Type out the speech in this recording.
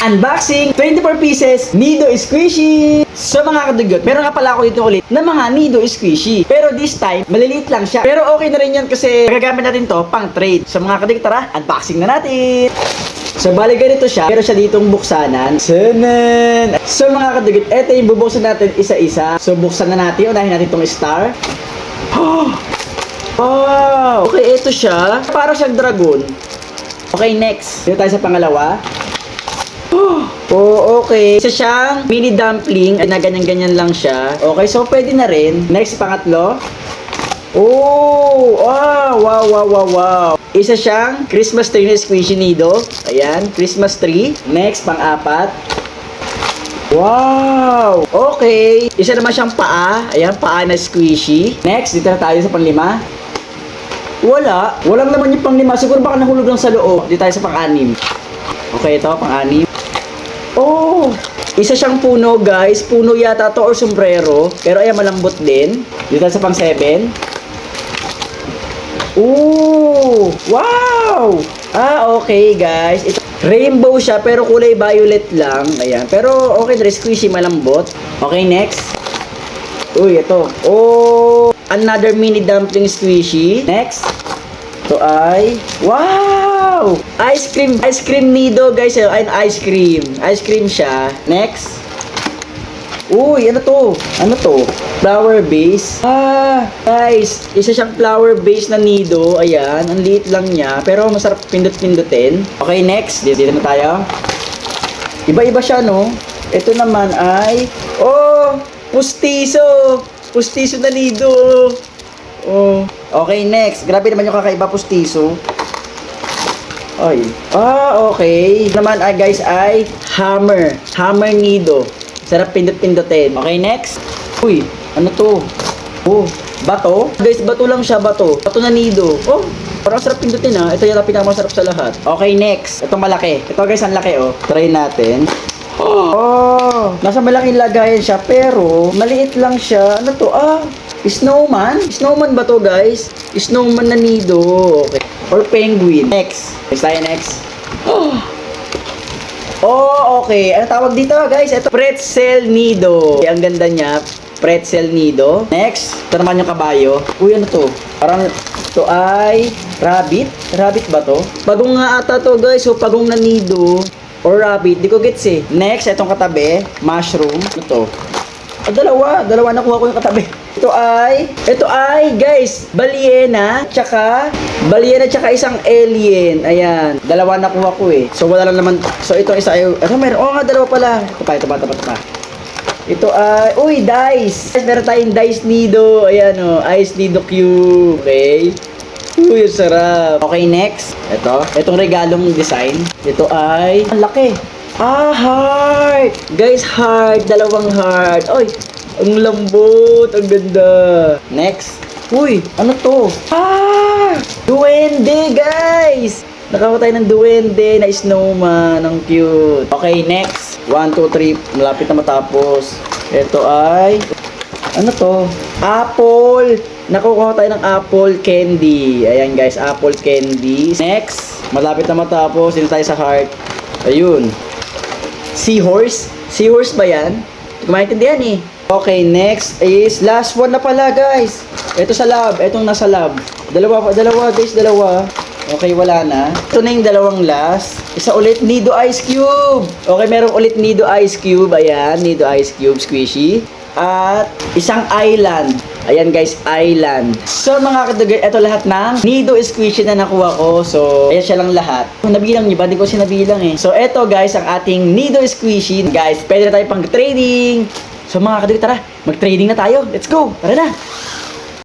Unboxing, 24 pieces, Nido Squishy! So mga kadugot, meron nga pala ako dito ulit na mga Nido Squishy. Pero this time, maliliit lang siya. Pero okay na rin yan kasi magagamit natin to pang trade. So mga kadugot, tara, unboxing na natin! So bali ganito siya, pero siya ditong buksanan. Sanan! So mga kadugot, eto yung bubuksan natin isa-isa. So buksan na natin, unahin natin itong star. Wow! Okay, eto siya. Parang siyang dragon. Okay, next. Dito tayo sa pangalawa. Oh, okay. Isa siyang mini dumpling na ganyan-ganyan lang siya. Okay, so pwede na rin. Next, pangatlo. Oh, wow. Isa siyang Christmas tree na squishy Nido. Ayan, Christmas tree. Next, pang-apat. Wow! Okay. Isa naman siyang paa. Ayan, paa na squishy. Next, dito na tayo sa pang-lima. Walang naman yung pang-lima. Siguro baka nahulog lang sa loob. Dito tayo sa pang-anim. Okay, ito, pang-anim. Oh! Isa siyang puno, guys. Puno yata to or sombrero. Pero ayan, malambot din. Dito sa pang-7. Ooh! Wow! Okay, guys. Ito, rainbow siya, pero kulay violet lang. Ayan. Pero okay, squishy, malambot. Okay, next. Uy, ito. Oh! Another mini dumpling squishy. Next. Ito ay, wow! Ice cream Nido, guys. Ay, ice cream siya. Next. Uy, ano to? Flower base. Guys, isa siyang flower base na Nido. Ayan, ang liit lang niya, pero masarap pindot-pindutin. Okay, next. Dito na tayo. Iba-iba siya, no? Ito naman ay, pustiso. Pustiso na Nido. Oh. Okay, next. Grabe naman yung kakaiba pustiso. Ay. Okay. Naman guys ay hammer. Hammer Nido. Sarap pindot-pindutin. Okay, next. Uy, ano to? Oh, bato. Guys, bato lang siya, bato. Bato na Nido. Oh, parang sarap pindutin ha. Ito yata pinakamasarap sa lahat. Okay, next. Ito malaki. Ito guys, ang laki oh. Try natin. Nasa malaking lagayan siya, pero maliit lang siya. Ano to? Snowman? Snowman ba to, guys? Snowman na Nido. Okay. Or penguin. Next. Next. Okay. Ano tawag dito, guys? Ito, pretzel Nido. Okay, ang ganda niya. Pretzel Nido. Next. Ito naman yung kabayo. Uy, ano to? Parang ito ay rabbit. Rabbit ba to? Pagong nga ata to, guys. So, pagong na Nido. Or rabbit. Di ko gets eh. Next, itong katabi. Mushroom. Ano to? Dalawa nakuha ko yung katabi. Ito ay, guys, balyena, tsaka isang alien. Ayan, dalawa nakuha ko eh. So, wala lang naman. So, itong isa ay, meron. Nga, dalawa pala. Ito pa. Ito ay, dice. Meron tayong dice Nido. Ayan ice Nido cube. Okay. Uy, sarap. Okay, next. Itong regalong design. Ito ay, ang laki. Heart! Guys, heart. Dalawang heart. Oy, ang lambot. Ang ganda. Next. Uy, ano to? Duwende, guys! Nakawa tayo ng duwende na snowman. Ang cute. Okay, next. 1, 2, 3. Malapit na matapos. Ito ay, ano to? Apple! Nakukuha tayo ng apple candy. Ayan, guys, apple candy. Next. Malapit na matapos. Dito tayo sa heart. Ayun. Seahorse? Seahorse ba yan? Hindi ko maintindihan eh. Okay, next is last one na pala, guys. Ito sa lab. Itong nasa lab. Dalawa guys, dalawa. Okay, wala na. Ito na yung dalawang last. Isa ulit, Nido Ice Cube. Okay, merong ulit Nido Ice Cube. Ayan, Nido Ice Cube, squishy. At isang island. Ayan guys, island. So mga kadugay, ito lahat ng Nido Squishy na nakuha ko. So, ayan siya lang lahat. Kung nabilang nyo ba? Hindi ko sinabilang eh. So, ito guys, ang ating Nido Squishy. Guys, pwede na tayo pang trading. So mga kadugay, tara, mag-trading na tayo. Let's go! Tara na!